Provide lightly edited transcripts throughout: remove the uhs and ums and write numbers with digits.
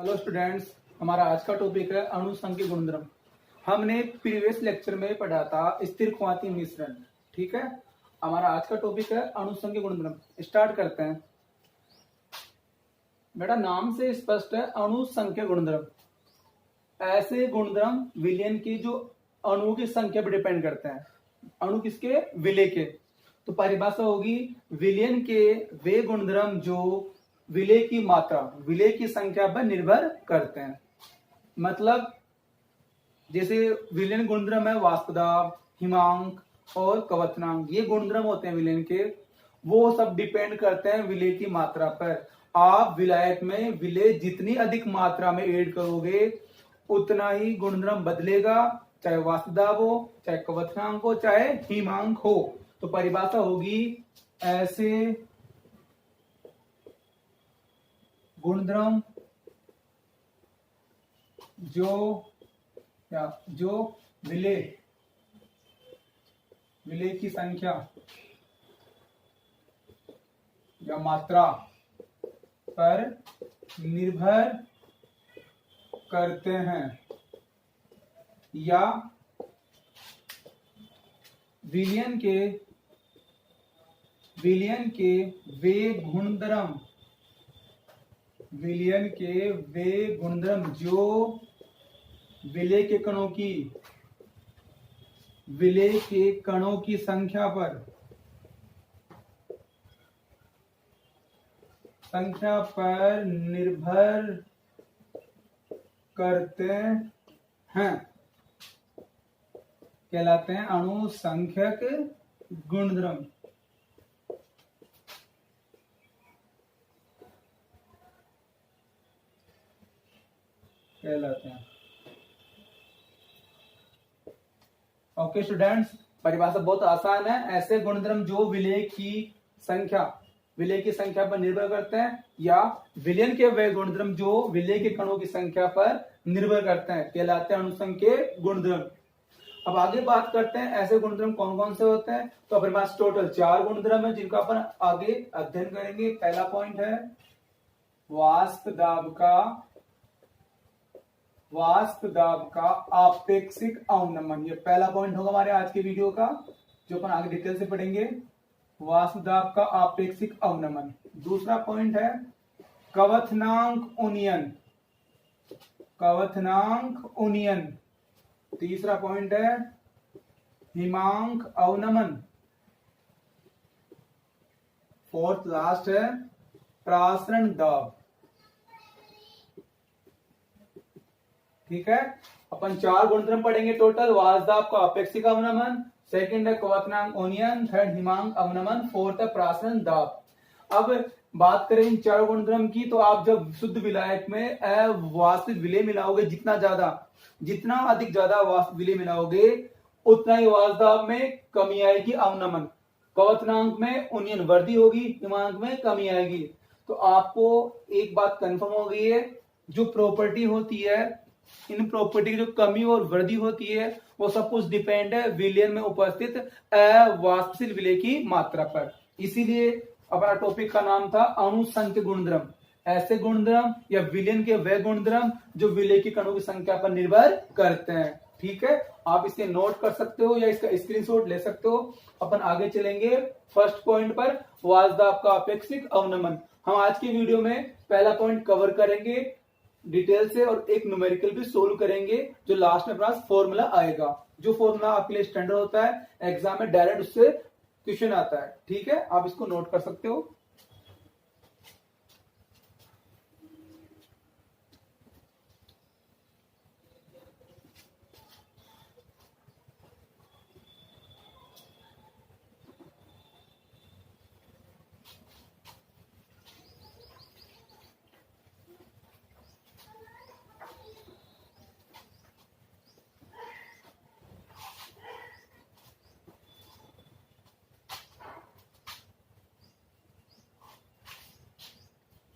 Hello students, हमारा आज का टॉपिक है अणुसंख्यक गुणधर्म। हमने प्रीवियस लेक्चर में पढ़ा था स्थिर ख्वाती मिश्रण। ठीक है, हमारा आज का टॉपिक है अणुसंख्यक गुणधर्म। स्टार्ट करते हैं। बेटा नाम से स्पष्ट है, अणुसंख्यक गुणधर्म ऐसे गुणधर्म विलयन की जो अणु की संख्या पर डिपेंड करते हैं। अणु किसके? विलय के। तो परिभाषा होगी विलयन के वे गुणधर्म जो विलय की मात्रा, विलय की संख्या पर निर्भर करते हैं। मतलब जैसे विलयन गुणधर्म है वाष्पदाब, हिमांक और कवथनांक, ये गुणधर्म होते हैं विलयन के। वो सब डिपेंड करते हैं विलय की मात्रा पर। आप विलायक में विलय जितनी अधिक मात्रा में ऐड करोगे उतना ही गुणधर्म बदलेगा, चाहे वाष्पदाब हो, चाहे कवथनांक हो, चाहे हिमांक हो। तो परिभाषा होगी ऐसे गुणधर्म जो विलय की संख्या या मात्रा पर निर्भर करते हैं, या विलयन के वे गुणधर्म जो विलय के कणों की संख्या पर निर्भर करते हैं कहलाते हैं अणुसंख्यक गुणधर्म। कहलाते हैं। ओके स्टूडेंट्स, परिभाषा बहुत आसान है। ऐसे गुणधर्म जो विलय की संख्या पर निर्भर करते हैं, या विलयन के वे गुणधर्म जो विलय के कणों की संख्या पर निर्भर करते हैं कहलाते हैं अणुसंख्यक गुणधर्म। अब आगे बात करते हैं ऐसे गुणधर्म कौन कौन से होते हैं। तो अपने पास टोटल 4 गुणधर्म है जिनका अपन आगे अध्ययन करेंगे। पहला पॉइंट है वाष्पदाब का आपेक्षिक अवनमन। ये पहला पॉइंट होगा हमारे आज के वीडियो का, जो अपन आगे डिटेल से पढ़ेंगे। वाष्पदाब का आपेक्षिक अवनमन। दूसरा पॉइंट है कवथनांक उन्नयन। तीसरा पॉइंट है हिमांक अवनमन। फोर्थ लास्ट है प्रासरण दाब। ठीक है, अपन 4 गुणधर्म पढ़ेंगे टोटल। वाष्पदाब का अपेक्षिक अवनमन, सेकंड है कवथनांक उन्नयन, थर्ड हिमांक अवनमन, फोर्थ है प्रासरण दाब। अब बात करें इन 4 गुणधर्म की, तो आप जब शुद्ध विलायक में वास्तविक विलय मिलाओगे, जितना अधिक ज्यादा वास्तविक विलय मिलाओगे उतना ही वाष्पदाब में कमी आएगी, अवनमन। कवथनांक में उन्नयन वृद्धि होगी, हिमांक में कमी आएगी। तो आपको एक बात कंफर्म हो गई है, जो प्रॉपर्टी होती है, इन प्रॉपर्टी की जो कमी और वृद्धि होती है वो सब कुछ डिपेंड है विलयन में उपस्थित अवाष्पशील विलय की मात्रा पर। इसीलिए हमारा टॉपिक का नाम था अणुसंख्यक गुणधर्म। ऐसे गुणधर्म या विलयन के वे गुणधर्म जो विलय की कणों की संख्या पर निर्भर करते हैं। ठीक है, आप इसे नोट कर सकते हो या इसका स्क्रीनशॉट ले सकते हो। अपन आगे चलेंगे फर्स्ट पॉइंट पर, वाष्पदाब का अपेक्षिक अवनमन। हम आज की वीडियो में पहला पॉइंट कवर करेंगे डिटेल से और एक न्यूमेरिकल भी सोल्व करेंगे, जो लास्ट में अपना फॉर्मूला आएगा। जो फॉर्मूला आपके लिए स्टैंडर्ड होता है, एग्जाम में डायरेक्ट उससे क्वेश्चन आता है। ठीक है, आप इसको नोट कर सकते हो।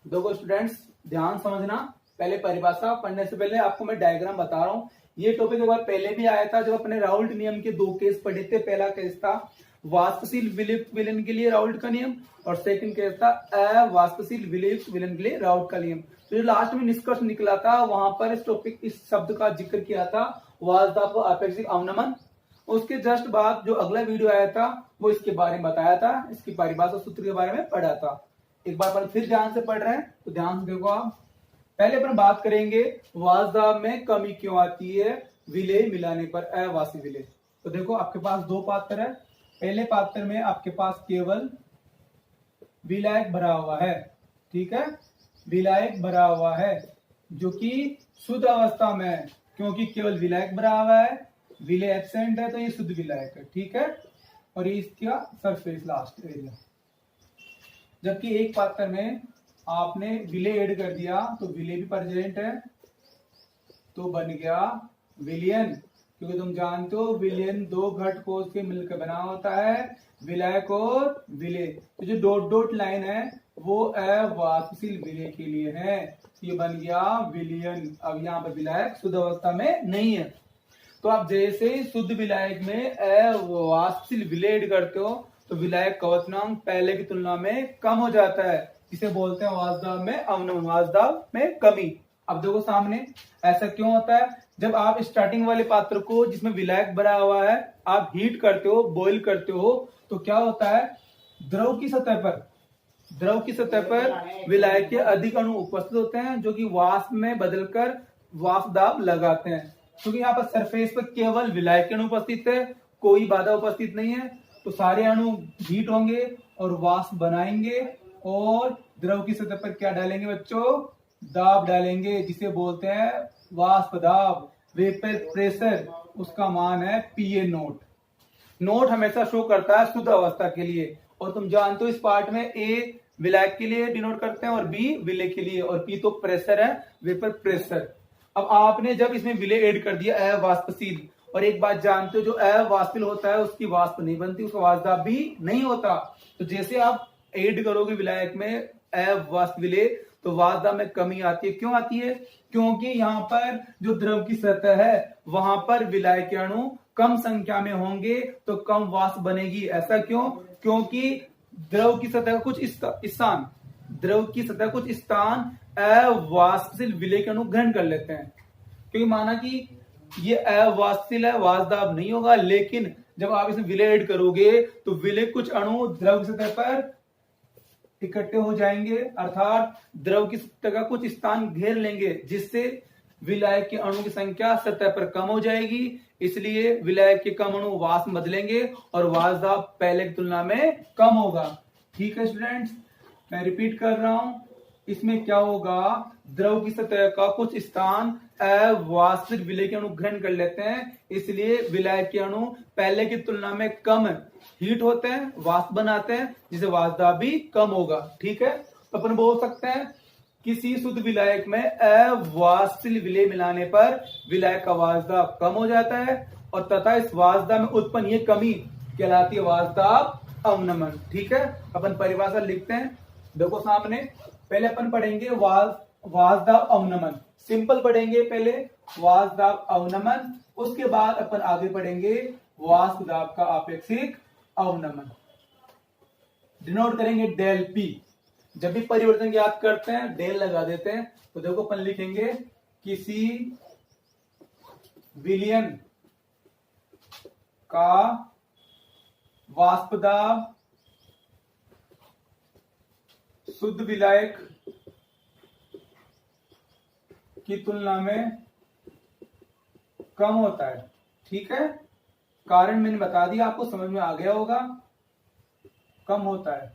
देखो स्टूडेंट्स, ध्यान समझना। पहले परिभाषा पढ़ने से पहले आपको मैं डायग्राम बता रहा हूं। ये टॉपिक एक बार पहले भी आया था जब अपने राउल्ट नियम के 2 केस पढ़े थे। पहला केस था वाष्पशील विलयन के लिए राउल्ट का नियम, और सेकंड केस था अवाष्पशील विलयन के लिए राउल्ट का नियम। तो तो जो लास्ट में निष्कर्ष निकला था वहां पर इस टॉपिक इस शब्द का जिक्र किया था वाजदाब अपेक्षिक अवनमन। उसके जस्ट बाद जो अगला वीडियो आया था वो इसके बारे में बताया था, इसकी परिभाषा सूत्र के बारे में पढ़ा था। एक बार पर फिर ध्यान से पढ़ रहे हैं तो ध्यान से देखो आप। पहले अपन बात करेंगे वाजदाब में कमी क्यों आती है विलय मिलाने पर, अवासी विलय। तो देखो आपके पास दो पात्र है। पहले पात्र में आपके पास केवल विलायक भरा हुआ है, ठीक है, विलायक भरा हुआ है जो कि शुद्ध अवस्था में है, क्योंकि केवल विलायक भरा हुआ है, विलय एब्सेंट है तो ये शुद्ध विलायक है, ठीक है। और ये इसका सरफेस लास्ट एरिया। जबकि एक पात्र में आपने विलय ऐड कर दिया तो विलय भी प्रेजेंट है तो बन गया विलयन, क्योंकि तुम जानते हो विलयन दो घट कोष के मिलकर बना होता है, विलायक और विलय। तो जो डॉट डॉट लाइन है वो अवाष्पशील विलय के लिए है, ये बन गया विलयन। अब यहाँ पर विलायक शुद्ध अवस्था में नहीं है, तो आप जैसे शुद्ध विलायक में अवाष्पशील विलय ऐड करते हो तो विलायक कवचनांक पहले की तुलना में कम हो जाता है, इसे बोलते हैं वाजदाब में अवनमन, वाजदाब में कमी। अब देखो सामने ऐसा क्यों होता है, जब आप स्टार्टिंग वाले पात्र को जिसमें विलायक भरा हुआ है आप हीट करते हो, बॉईल करते हो, तो क्या होता है, द्रव की सतह पर विलायक के अधिक अणु उपस्थित होते हैं जो कि वाष्प में बदलकर वाष्प दाब लगाते हैं। क्योंकि यहाँ पर सरफेस पर केवल विलायक के अणु उपस्थित है, कोई बाधा उपस्थित नहीं है, तो सारे अणु हीट होंगे और वाष्प बनाएंगे और द्रव की सतह पर क्या डालेंगे बच्चों, दाब डालेंगे, जिसे बोलते हैं वाष्प दाब, वेपर प्रेशर। उसका मान है पीए नोट। नोट हमेशा शो करता है शुद्ध अवस्था के लिए, और तुम जानते हो इस पार्ट में ए विलायक के लिए डिनोट करते हैं और बी विलय के लिए, और पी तो प्रेशर है, वेपर प्रेशर। अब आपने जब इसमें विलय ऐड कर दिया अवाष्पशील, और एक बात जानते हो जो अवाष्पशील होता है उसकी वाष्प नहीं बनती, उसका वाष्पदाब भी नहीं होता। तो जैसे आप ऐड करोगे विलायक में अवाष्प विलय तो वाष्पदाब में कमी आती है। क्यों आती है, क्योंकि यहाँ पर जो द्रव की सतह है वहां पर विलायक के अणु कम संख्या में होंगे तो कम वाष्प बनेगी। ऐसा क्यों, क्योंकि द्रव की सतह कुछ स्थान अवाष्पशील विलय के अणु ग्रहण कर लेते हैं। क्योंकि माना कि ये अवाष्पशील है, वाष्पदाब नहीं होगा, लेकिन जब आप इसमें विलय ऐड करोगे तो विलय कुछ अणु द्रव की सतह पर इकट्ठे हो जाएंगे, अर्थात द्रव की सतह का कुछ स्थान घेर लेंगे, जिससे विलायक के अणु की संख्या सतह पर कम हो जाएगी। इसलिए विलायक के कम अणु वाष्प बदलेंगे और वाष्पदाब पहले की तुलना में कम होगा। ठीक है स्टूडेंट्स, मैं रिपीट कर रहा हूं, इसमें क्या होगा, द्रव की सतह का कुछ स्थान अवाष्पित विलय के अणु ग्रहण कर लेते हैं, इसलिए विलायक के अणु पहले की तुलना में कम हीट होते हैं, वाष्प बनाते हैं, जिसे वाष्पदाब भी कम होगा। ठीक है, तो अपन बोल सकते हैं किसी शुद्ध विलायक में अवाष्पशील विलय मिलाने पर विलायक का वाष्पदाब कम हो जाता है, और तथा इस वाष्पदाब में उत्पन्न ये कमी कहलाती है वाष्पदाब अवनमन। ठीक है, अपन परिभाषा लिखते हैं, देखो सामने। पहले अपन पढ़ेंगे वाष्पदाब अवनमन, सिंपल पढ़ेंगे पहले वाष्पदाब अवनमन, उसके बाद अपन आगे पढ़ेंगे वाष्पदाब का अपेक्षिक अवनमन। डिनोट करेंगे डेल पी। जब भी परिवर्तन ज्ञात करते हैं डेल लगा देते हैं। तो देखो अपन लिखेंगे किसी विलयन का वाष्पदाब शुद्ध विलायक की तुलना में कम होता है। ठीक है, कारण मैंने बता दिया, आपको समझ में आ गया होगा, कम होता है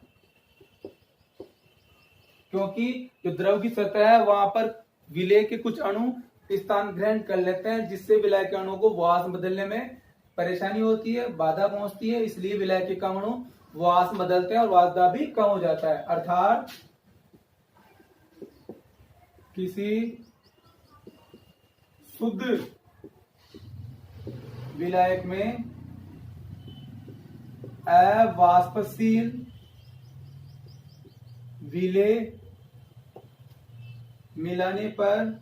क्योंकि जो द्रव की सतह है वहां पर विलय के कुछ अणु स्थान ग्रहण कर लेते हैं, जिससे विलय के अणु को वाष्प बदलने में परेशानी होती है, बाधा पहुंचती है, इसलिए विलय के कम अणु वाष्प बदलते हैं और वाष्पदाब भी कम हो जाता है। अर्थात किसी शुद्ध विलायक में अवाष्पशील विलय मिलाने पर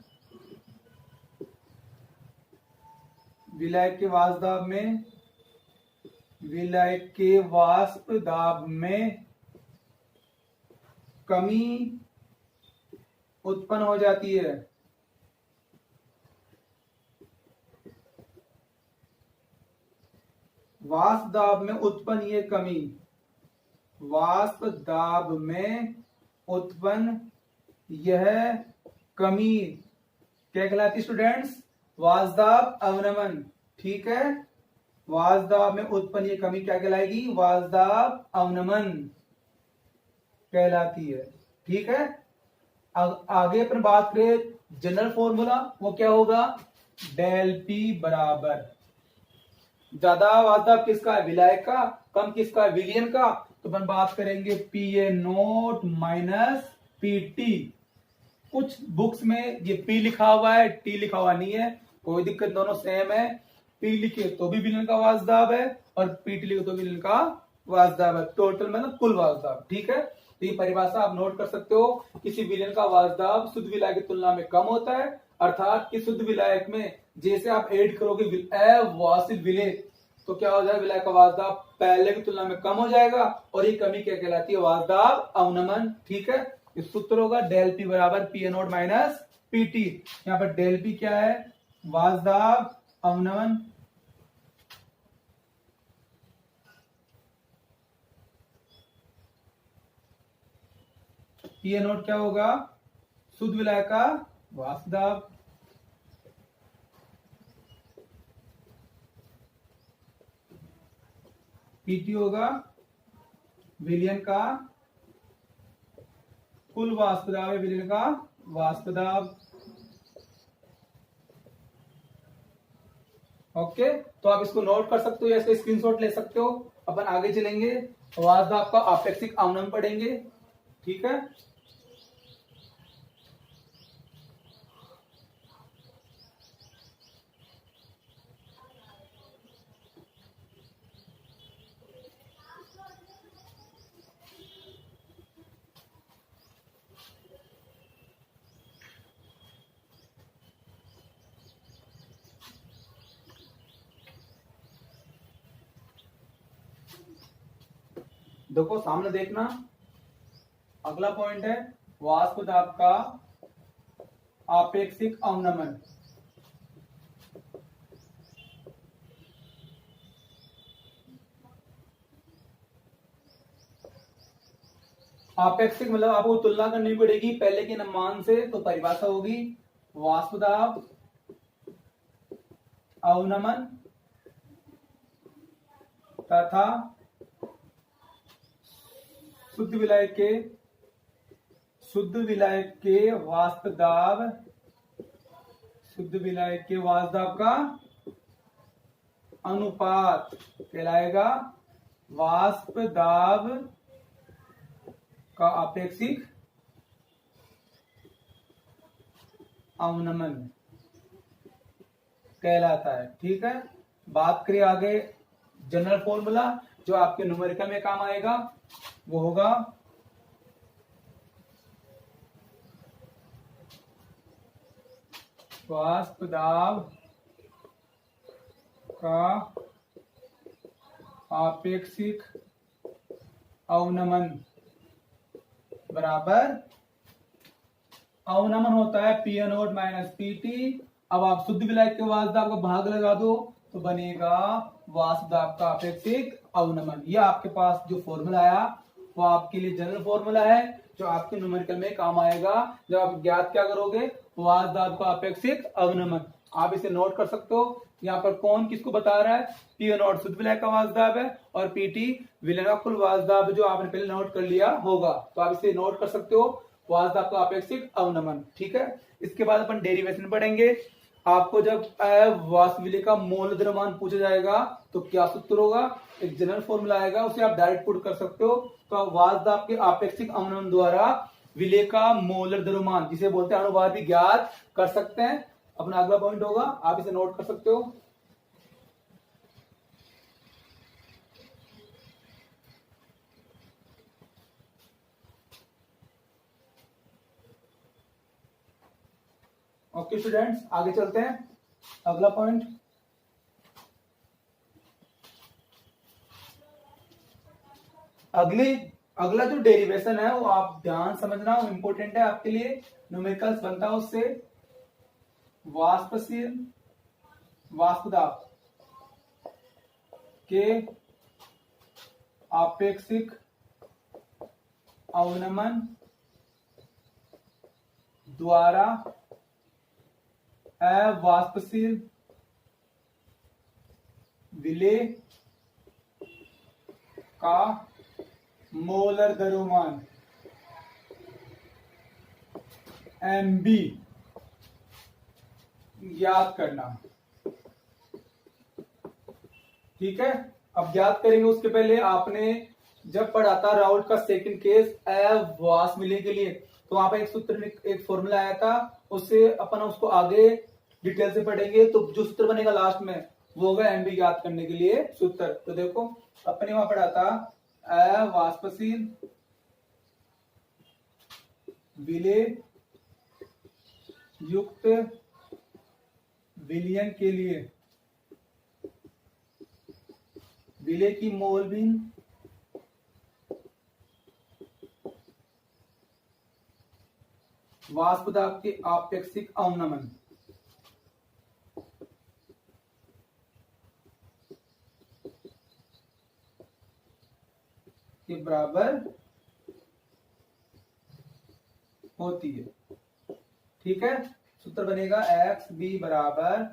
विलायक के वाष्पदाब में कमी उत्पन्न हो जाती है। वाष्प दाब में उत्पन्न ये कमी, वाष्प दाब में उत्पन्न यह कमी क्या कहलाती स्टूडेंट्स? वाष्प दाब अवनमन। ठीक है, वाष्प दाब में उत्पन्न ये कमी क्या कहलाएगी? वाष्प दाब अवनमन कहलाती है। ठीक है, आगे अपन बात करें जनरल फॉर्मूला, वो क्या होगा? डेल पी बराबर, ज्यादा वाष्प दाब किसका है? विलायक का, कम किसका है? विलयन का। तो अपन बात करेंगे P A note minus P T. कुछ बुक्स में ये पी लिखा हुआ है, टी लिखा हुआ नहीं है, कोई दिक्कत, दोनों सेम है। पी लिखे तो भी विलयन का वाष्प दाब है और पी टी लिखे तो भी विलयन का वाष्प दाब है। टोटल मतलब कुल वाष्प दाब। ठीक है, तो ये परिभाषा आप नोट कर सकते हो। किसी विलयन का वाष्प दाब शुद्ध विलायक की तुलना में कम होता है, अर्थात कि शुद्ध विलायक में जैसे आप ऐड करोगे अवाष्पित विलेय तो क्या हो जाएगा? विलायक का वाष्प दाब पहले की तुलना में कम हो जाएगा और ये कमी क्या कहलाती है? वाष्प दाब अवनमन। ठीक है, इस सूत्र होगा डेल पी बराबर P A note minus P T. यहाँ पर डेल पी क्या है? वाष्प दाब अवनमन। पी ए नोट क्या होगा? शुद्ध विलायक का वाष्प दाब। पीटी होगा विलयन का कुल वाष्प दाब है, विलयन का वाष्प दाब। ओके, तो आप इसको नोट कर सकते हो या इसका स्क्रीनशॉट ले सकते हो। अपन आगे चलेंगे, वाष्प दाब का आपेक्षिक अवनमन पढ़ेंगे। ठीक है, देखो सामने देखना, अगला पॉइंट है वाष्प दाब का आपेक्षिक अवनमन। आपेक्षिक मतलब आपको तुलना करनी पड़ेगी पहले के मान से, तो परिभाषा होगी वाष्प दाब अवनमन तथा शुद्ध विलायक के वाष्प दाब, शुद्ध विलायक के वाष्प दाब का अनुपात कहलाएगा वाष्प दाब का आपेक्षिक अवनमन कहलाता है। ठीक है, बात करें आगे जनरल फॉर्मूला जो आपके न्यूमेरिकल में काम आएगा, वो होगा वाष्प दाब का आपेक्षिक अवनमन बराबर, अवनमन होता है P A note minus P T. अब आप शुद्ध विलायक के वाष्प दाब का भाग लगा दो तो बनेगा वाष्प दाब का आपेक्षिक अवनमन। यह आपके पास जो फॉर्मूला आया वो आपके लिए जनरल फॉर्मूला है जो आपके न्यूमेरिकल में काम आएगा जब आप ज्ञात क्या करोगे? वाष्प दाब का अपेक्षिक अवनमन। आप इसे नोट कर सकते हो। यहाँ पर कौन किसको बता रहा है? पी नोट शुद्ध विलायक का वाष्प दाब है और पीटी विलयन का कुल वाष्प दाब जो आपने पहले नोट कर लिया होगा, तो आप इसे नोट कर सकते हो वाष्प दाब का अपेक्षिक अवनमन। ठीक है, इसके बाद अपन डेरिवेशन पढ़ेंगे। आपको जब वाष्प विलय का मोल द्रव्यमान पूछा जाएगा तो क्या सूत्र होगा? एक जनरल फॉर्मूला आएगा, उसे आप डायरेक्ट पुट कर सकते हो। तो वाष्प दाब के आपेक्षिक अवनमन द्वारा विलय का मोलर द्रव्यमान जिसे बोलते हैं अनुपात भी ज्ञात कर सकते हैं। अपना अगला पॉइंट होगा, आप इसे नोट कर सकते हो। ओके स्टूडेंट्स, आगे चलते हैं। अगला पॉइंट, अगला जो डेरिवेशन है वो आप ध्यान समझना, वो इंपॉर्टेंट है आपके लिए। न्यूमेरिकल्स बनता है उससे वाष्पशील वाष्पदाब के आपेक्षिक अवनमन द्वारा अवाष्पशील विलेय का मोलर द्रव्यमान MB ज्ञात करना। ठीक है, अब ज्ञात करेंगे उसके पहले आपने जब पढ़ा था राउल्ट का सेकंड केस अवाष्प विलेय के लिए, तो वहां पर एक सूत्र एक फॉर्मूला आया था, उससे अपन उसको आगे डिटेल से पढ़ेंगे। तो जो सूत्र बनेगा लास्ट में वो होगा MB ज्ञात करने के लिए सूत्र। तो देखो अपने वहां पढ़ा था अवाष्पशील विलेय युक्त विलयन के लिए विलेय की मोलबिन वाष्पदाब के आपेक्षिक अवनमन के बराबर होती है। ठीक है, सूत्र बनेगा XB बराबर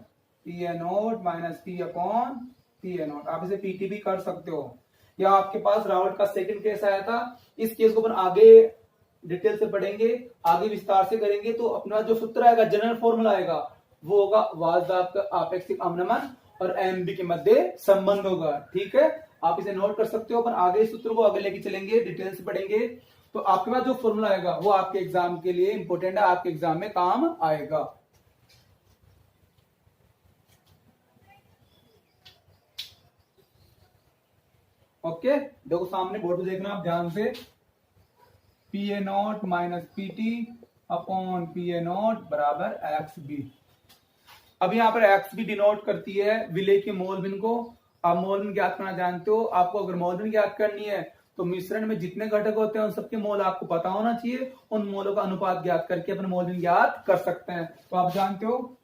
PA0 minus P upon PA0। आप इसे PT भी कर सकते हो, या आपके पास राउल्ट का सेकंड केस आया था, इस केस को अपन आगे डिटेल से पढ़ेंगे, आगे विस्तार से करेंगे। तो अपना जो सूत्र आएगा, जनरल फॉर्मूला आएगा, वो होगा वाष्पदाब का आपेक्षिक अवनमन और MB के मध्य संबंध होगा। ठीक है, आप इसे नोट कर सकते हो। अपन आगे सूत्र को आगे लेके चलेंगे, डिटेल से पढ़ेंगे। तो आपके पास जो फॉर्मूला आएगा वो आपके एग्जाम के लिए इंपॉर्टेंट है, आपके एग्जाम में काम आएगा। ओके, देखो सामने बोर्ड पे देखना आप ध्यान से, PA0 minus PT upon PA0 बराबर XB। अब यहाँ पर XB डिनोट करती है विलेय के मोलबिन को। आप मोलबिन ज्ञात करना जानते हो। आपको अगर मोलबिन ज्ञात करनी है तो मिश्रण में जितने घटक होते हैं उन सबके मोल आपको पता होना चाहिए। उन मोलों का अनुपात ज्ञात करके अपन मोलबिन ज्ञात कर सकते हैं। तो आप जानते हो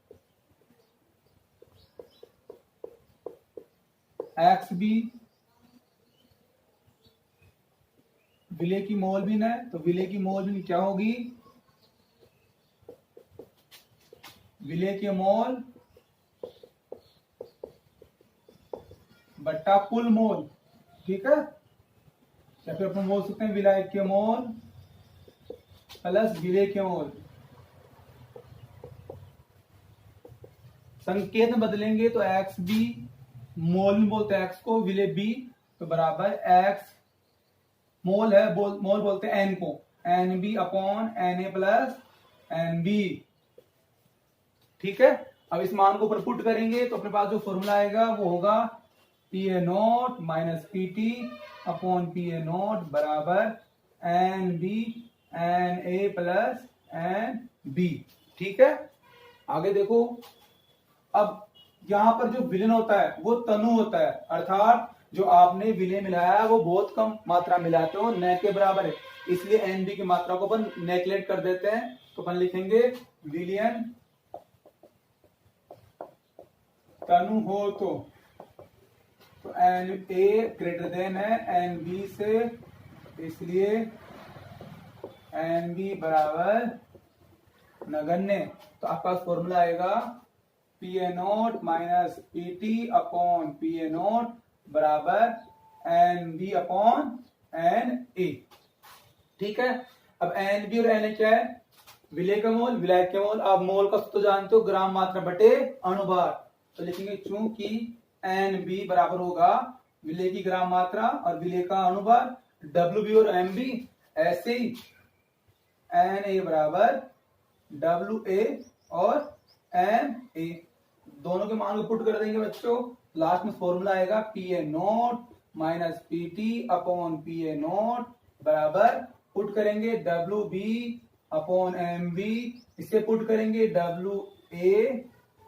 XB विलेय की मोलबिन है, तो विलेय की मोलबिन क्या होगी? विलेय के मोल बट्टा कुल मोल। ठीक है, या फिर अपन बोल सकते हैं विलायक के मोल प्लस विलेय के मोल। संकेत में बदलेंगे तो XB मोल में बोलते हैं X को, विलेय B तो बराबर X मोल है, मोल बोलते हैं N को, NB upon Na plus NB। ठीक है, अब इस मान को ऊपर पुट करेंगे तो अपने पास जो फॉर्मूला आएगा वो होगा PA0 minus PT upon PA0 बराबर NB Na प्लस NB। ठीक है, आगे देखो, अब यहां पर जो विलयन होता है वो तनु होता है, अर्थात जो आपने विलय मिलाया है वो बहुत कम मात्रा मिलाते हो, न के बराबर है, इसलिए NB की मात्रा को अपन नेग्लेक्ट कर देते हैं। तो अपन लिखेंगे विलयन तनु हो तो Na ग्रेटर देन है NB से, इसलिए NB बराबर नगण्य। तो आपका फॉर्मूला आएगा PA0 minus PT upon PA0 बराबर NB अपॉन Na। ठीक है, अब NB और Na क्या है? विलेय का मोल, विलायक के मोल। आप मोल का सूत्र जानते हो, ग्राम मात्रा बटे अणुभार। तो लिखेंगे चूंकि NB बराबर होगा विलेय की ग्राम मात्रा और विलेय का अणुभार, WB और MB, ऐसे ही Na बराबर WA और Na, दोनों के मान को पुट कर देंगे बच्चों। लास्ट में फॉर्मूला आएगा PA0 minus PT upon PA0 बराबर, पुट करेंगे WB अपॉन MB, इसे पुट करेंगे WA,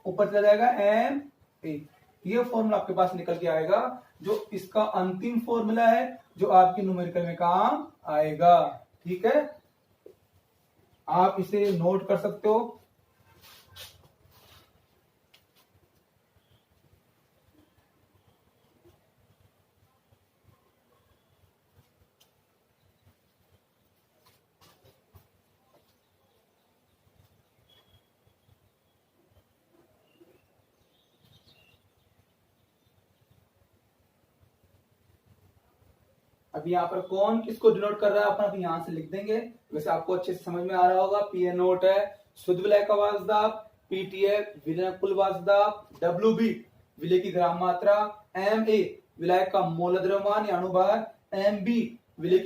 ऊपर चला जाएगा MA। ये फॉर्मूला आपके पास निकल के आएगा, जो इसका अंतिम फॉर्मूला है जो आपकी न्यूमेरिकल में काम आएगा। ठीक है, आप इसे नोट कर सकते हो। अब यहाँ पर कौन किसको डिनोट कर रहा है अपन अभी यहाँ से लिख देंगे। वैसे आपको अच्छे से समझ में आ रहा होगा। पी ए नोट है शुद्ध विलय का वाष्पदाब, पीटी है विलय कुल वाष्पदाब, डब्ल्यू बी विलय की ग्राम मात्रा, एम ए विलय का मोल द्रव्यमान या अणुभार, एम बी विलय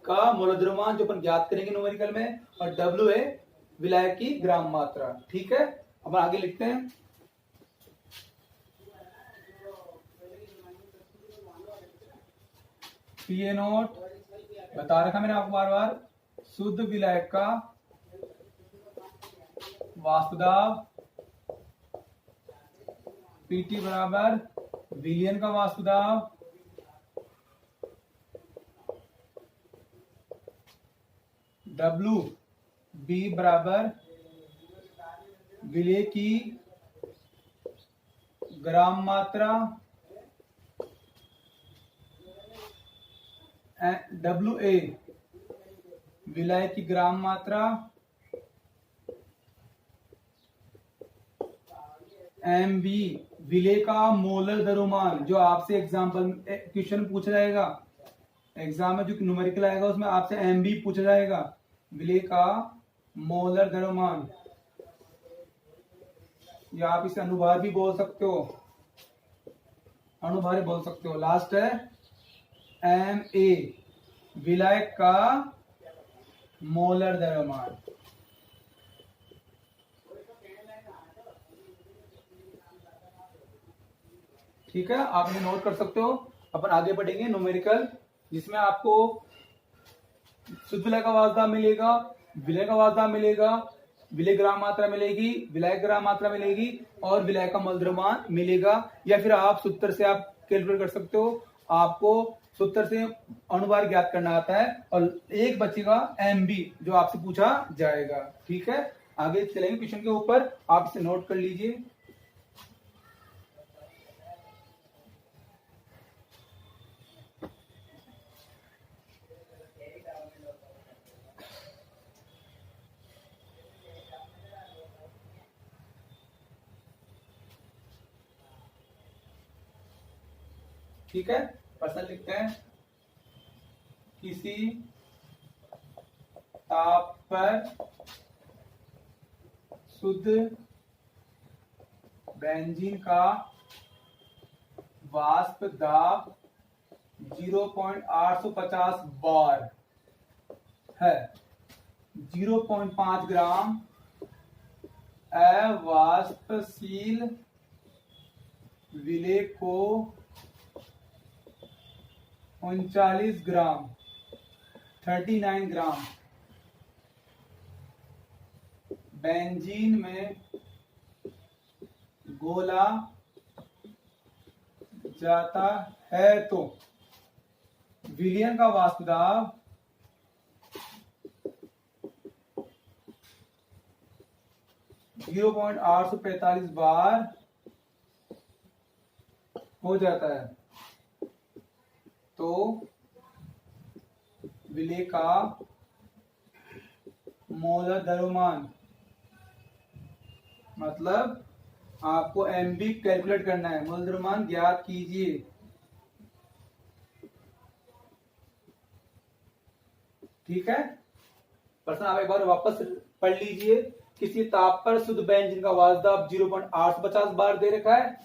का मोल द्रव्यमान जो अपन ज्ञात करेंगे न्यूमेरिकल में, और डब्ल्यू ए विलय की ग्राम मात्रा। ठीक है, अब आगे लिखते हैं। पी ए नोट बता रखा मैंने आपको बार बार, शुद्ध विलय का वाष्पदाब, पीटी बराबर विलयन का वाष्पदाब, डब्ल्यू बी बराबर विलय की ग्राम मात्रा, डब्ल्यू ए विलय की ग्राम मात्रा, एम बी विलय का मोलर द्रव्यमान, जो आपसे एग्जाम्पल क्वेश्चन पूछा जाएगा, एग्जाम में जो न्यूमेरिकल आएगा उसमें आपसे एम बी पूछा जाएगा, विलय का मोलर द्रव्यमान, या आप इसे अनुभार भी बोल सकते हो, अणुभार बोल सकते हो। लास्ट है एम ए विलय का मोलर द्रव्यमान। ठीक है, आप इन्हें नोट कर सकते हो। अपन आगे बढ़ेंगे न्यूमेरिकल, जिसमें आपको शुद्ध विलय का वाष्पदाब मिलेगा, विलय का वाष्पदाब मिलेगा, विलय ग्राम मात्रा मिलेगी, विलय ग्राम मात्रा मिलेगी, और विलय का मोल द्रव्यमान मिलेगा। या फिर आप सूत्र से आप कैलकुलेट कर सकते हो। आपको सूत्र से अणुभार ज्ञात करना आता है, और एक बचेगा एम बी जो आपसे पूछा जाएगा। ठीक है, आगे चलेंगे क्वेश्चन के ऊपर, आप इसे नोट कर लीजिए। ठीक है, प्रश्न लिखते हैं। किसी ताप पर शुद्ध बेंजीन का वाष्प दाब 0.850 बार है। 0.5 ग्राम अवाष्पशील विलय को 39 ग्राम 39 ग्राम बेंजीन में घोला जाता है तो विलयन का वाष्प दाब 0.845 बार हो जाता है। तो विलय का मोलर द्रव्यमान, मतलब आपको एमबी कैलकुलेट करना है, मोलर द्रव्यमान ज्ञात कीजिए। ठीक है, प्रश्न आप एक बार वापस पढ़ लीजिए। किसी ताप पर शुद्ध बेंजीन का वाष्प दाब 0.850 बार दे रखा है।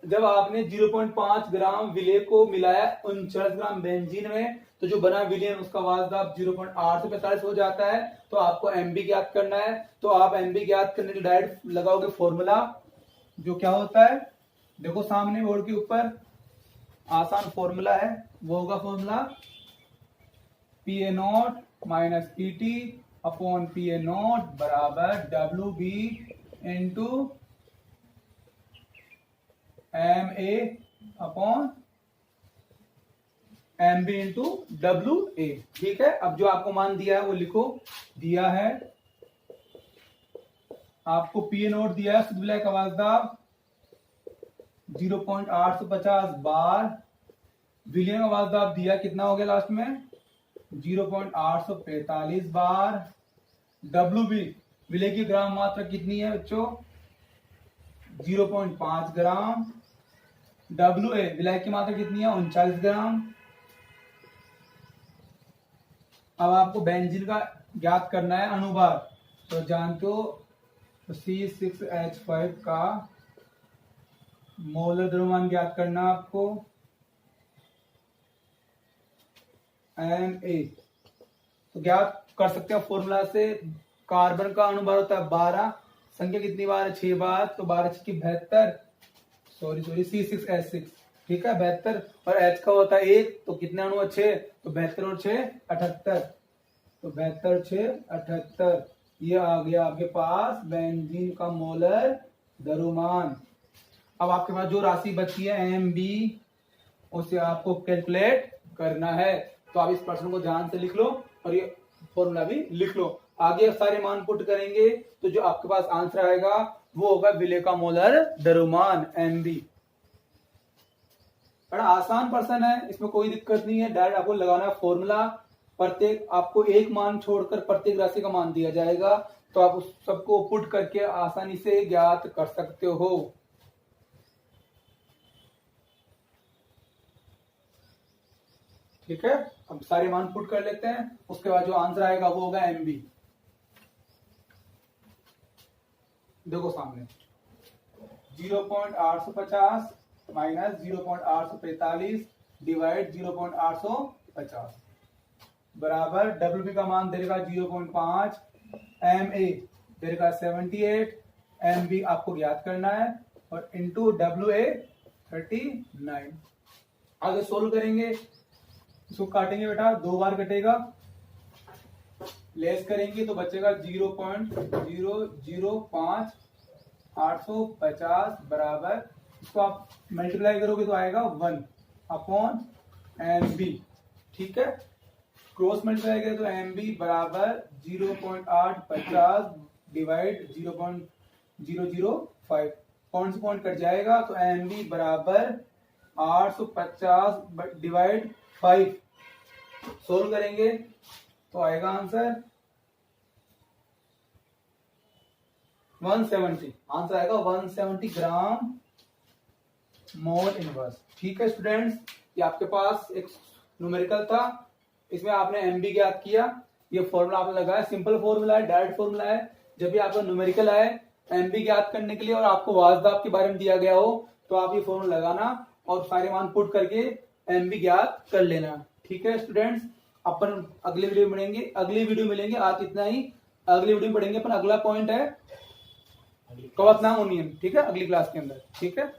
जब आपने 0.5 ग्राम विलय को मिलाया 39 ग्राम बेंजीन में, तो जो बना विलयन उसका वाष्प दाब 0.845 हो जाता है। तो आपको एमबी ज्ञात करना है। तो आप एमबी ज्ञात करने के डायरेक्ट लगाओगे फॉर्मूला, जो क्या होता है, देखो सामने बोर्ड के ऊपर आसान फॉर्मूला है। वो होगा formula P A not minus P T upon P A not बराबर W B into M A upon M B into W A. ठीक है, अब जो आपको मान दिया है वो लिखो। दिया है आपको पी नोट दिया है शुद्ध विलय आवाज दाब 0.850 बार। विलयन आवाज दाब दिया कितना हो गया लास्ट में 0.845 बार। डब्ल्यू बी विलय की ग्राम मात्रा कितनी है बच्चों 0.5 ग्राम। डब्ल्यू ए विलय की मात्रा कितनी है 39 ग्राम। अब आपको बेंजीन का ज्ञात करना है अनुभार। तो जानते हो C6H5 का मोलर द्रव्यमान ज्ञात करना आपको Na। तो ज्ञात कर सकते हैं फॉर्मूला से। कार्बन का अनुभार होता है 12, संख्या कितनी बार है 6 बार, तो 12 की 72, सॉरी C6H6 ठीक है 72, और H का होता है 1, तो कितने अणु 6, तो 72 और 6 78, तो 72 6 78। ये आ गया आपके पास बेंजीन का मोलर द्रव्यमान। अब आपके पास जो राशि बची है MB उसे आपको कैलकुलेट करना है। तो आप इस प्रश्न को ध्यान से लिख लो और ये फॉर्मूला भी लिख लो। आगे सारे मान पुट करेंगे तो जो आपके पास आंसर आएगा वो होगा विलय का मोलर द्रव्यमान MB। बड़ा आसान प्रश्न है, इसमें कोई दिक्कत नहीं है। डायरेक्ट आपको लगाना है फॉर्मूला। प्रत्येक आपको एक मान छोड़कर प्रत्येक राशि का मान दिया जाएगा, तो आप उस सबको पुट करके आसानी से ज्ञात कर सकते हो। ठीक है, अब सारे मान पुट कर लेते हैं, उसके बाद जो आंसर आएगा वो होगा MB। देखो सामने 0.850 माइनस 0.845 डिवाइड 0.850 बराबर WB का मान देगा 0.5, MA देगा 78, MB आपको ज्ञात करना है और इंटू WA 39। आगे सोल्व करेंगे, इसको काटेंगे बेटा, 2 बार कटेगा, लेस करेंगे तो बचेगा 0.005850 बराबर, इसको आप मल्टीप्लाई करोगे तो आएगा 1 अपॉन MB। ठीक है, क्रॉस मल्टीप्लाई करें तो MB बराबर 0.850 डिवाइड 0.005, पॉइंट से पॉइंट कट जाएगा तो MB बराबर 850 डिवाइड 5। सोल्व करेंगे तो आएगा आंसर 170। आंसर आएगा 170 ग्राम मोल इनवर्स। ठीक है स्टूडेंट्स, ये आपके पास एक न्यूमेरिकल था, इसमें आपने MB ज्ञात किया। ये फॉर्मूला आपने लगाया, सिंपल फॉर्मूला है, डायरेक्ट फॉर्मूला है। जब भी आपका न्यूमेरिकल आए MB ज्ञात करने के लिए और आपको वाजदाब के बारे में दिया गया हो तो आप ये फॉर्मूला लगाना और सारे मान पुट करके MB ज्ञात कर लेना। ठीक है स्टूडेंट्स, अपन अगले वीडियो में मिलेंगे। आज इतना ही, अगले वीडियो में पढ़ेंगे अपन। अगला पॉइंट है कवचनांक ओनियन। ठीक है, अगली क्लास के अंदर। ठीक है।